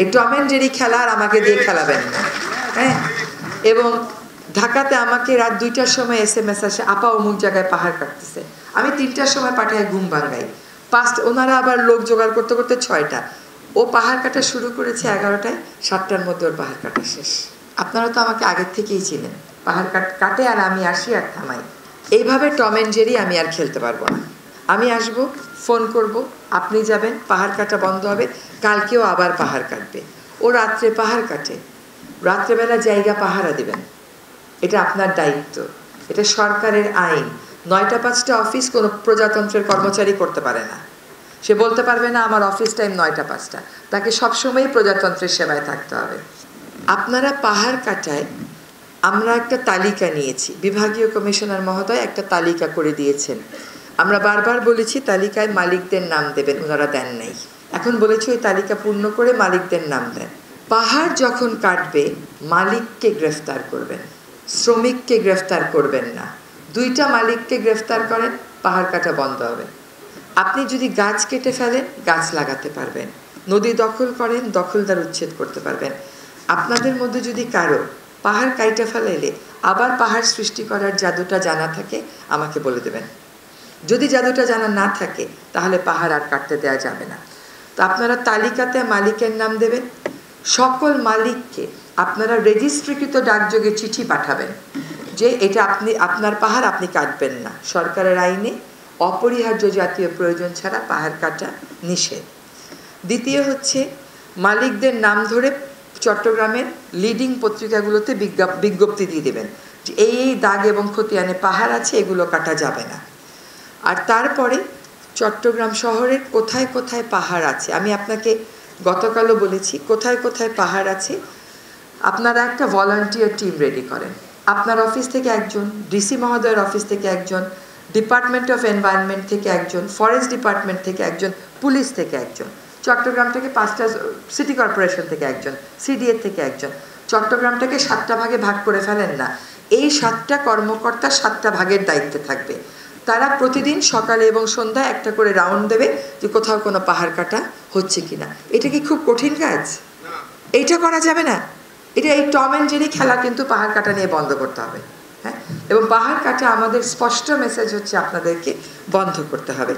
এই Tom and Jerry খেলা আর আমাকে দিয়ে খেলাবেন না, হ্যাঁ। এবং ঢাকাতে আমাকে রাত 2টার সময় SMS আসে, আপা অমুক জায়গায় পাহাড় কাটতেছে। আমি 3টার সময় পাঠায় ঘুম ভাঙাই, ওনারা আবার লোক জোগাড় করতে করতে 6টা। ও পাহাড় কাটা শুরু করেছে 11টায়, 7টার মধ্যে ওর পাহাড় কাটা শেষ। আপনারা তো আমাকে আগের থেকেই ছিলেন, পাহাড় কাটে আর আমি আসি আর থামাই। এইভাবে টম এন্ড জেরি আমি আর খেলতে পারবো না। আমি আসব, ফোন করব, আপনি যাবেন, পাহাড় কাটা বন্ধ হবে, কালকেও আবার পাহাড় কাটবে। ও রাত্রে পাহাড় কাটে, রাত্রেবেলা জায়গা পাহারা দিবেন, এটা আপনার দায়িত্ব, এটা সরকারের আইন। 9টা 5টা অফিস কোনো প্রজাতন্ত্রের কর্মচারী করতে পারে না। সে বলতে পারবে না আমার অফিস টাইম 9টা 5টা, তাকে সবসময় প্রজাতন্ত্রের সেবায় থাকতে হবে। আপনারা পাহাড় কাটায় আমরা একটা তালিকা নিয়েছি, বিভাগীয় কমিশনার মহোদয় একটা তালিকা করে দিয়েছেন। আমরা বারবার বলেছি তালিকায় মালিকদের নাম দেবেন, ওনারা দেন নাই। এখন বলেছি ওই তালিকা পূর্ণ করে মালিকদের নাম দেন। পাহাড় যখন কাটবে মালিককে গ্রেফতার করবেন, শ্রমিককে গ্রেফতার করবেন না। 2টা মালিককে গ্রেফতার করেন, পাহাড় কাটা বন্ধ হবে। আপনি যদি গাছ কেটে ফেলেন, গাছ লাগাতে পারবেন। নদী দখল করেন, দখলদার উচ্ছেদ করতে পারবেন। আপনাদের মধ্যে যদি কারো পাহাড় কাইটা ফেলাইলে আবার পাহাড় সৃষ্টি করার জাদুটা জানা থাকে, আমাকে বলে দেবেন। যদি জাদুটা জানা না থাকে তাহলে পাহাড় আর কাটতে দেওয়া যাবে না। তো আপনারা তালিকাতে মালিকের নাম দেবেন। সকল মালিককে আপনারা রেজিস্ট্রিকৃত ডাকযোগে চিঠি পাঠাবেন যে এটা আপনার পাহাড়, আপনি কাটবেন না। সরকারের আইনে অপরিহার্য জাতীয় প্রয়োজন ছাড়া পাহাড় কাটা নিষেধ। দ্বিতীয় হচ্ছে মালিকদের নাম ধরে চট্টগ্রামের লিডিং পত্রিকাগুলোতে বিজ্ঞপ্তি দিয়ে দেবেন যে এই দাগ এবং খতিয়ানে পাহাড় আছে, এগুলো কাটা যাবে না। আর তারপরে চট্টগ্রাম শহরের কোথায় কোথায় পাহাড় আছে, আমি আপনাকে গতকালও বলেছি কোথায় কোথায় পাহাড় আছে। আপনারা একটা ভলান্টিয়ার টিম রেডি করেন। আপনার অফিস থেকে একজন, ডিসি মহোদয়ের অফিস থেকে একজন, ডিপার্টমেন্ট অফ এনভায়রনমেন্ট থেকে একজন, ফরেস্ট ডিপার্টমেন্ট থেকে একজন, পুলিশ থেকে একজন, চট্টগ্রাম থেকে 5টা সিটি কর্পোরেশন থেকে একজন, সিডিএ থেকে একজন। চট্টগ্রামটাকে 7টা ভাগে ভাগ করে ফেলেন না। এই 7টা কর্মকর্তা 7টা ভাগের দায়িত্বে থাকবে। তারা প্রতিদিন সকালে এবং সন্ধ্যায় একটা করে রাউন্ড দেবে যে কোথাও কোনো পাহাড় কাটা হচ্ছে কিনা। এটা কি খুব কঠিন কাজ? এইটা করা যাবে না। এটা এই টম এন্ড জেরি খেলা কিন্তু পাহাড় কাটা নিয়ে বন্ধ করতে হবে, হ্যাঁ। এবং পাহাড় কাটা আমাদের স্পষ্ট মেসেজ হচ্ছে আপনাদেরকে বন্ধ করতে হবে।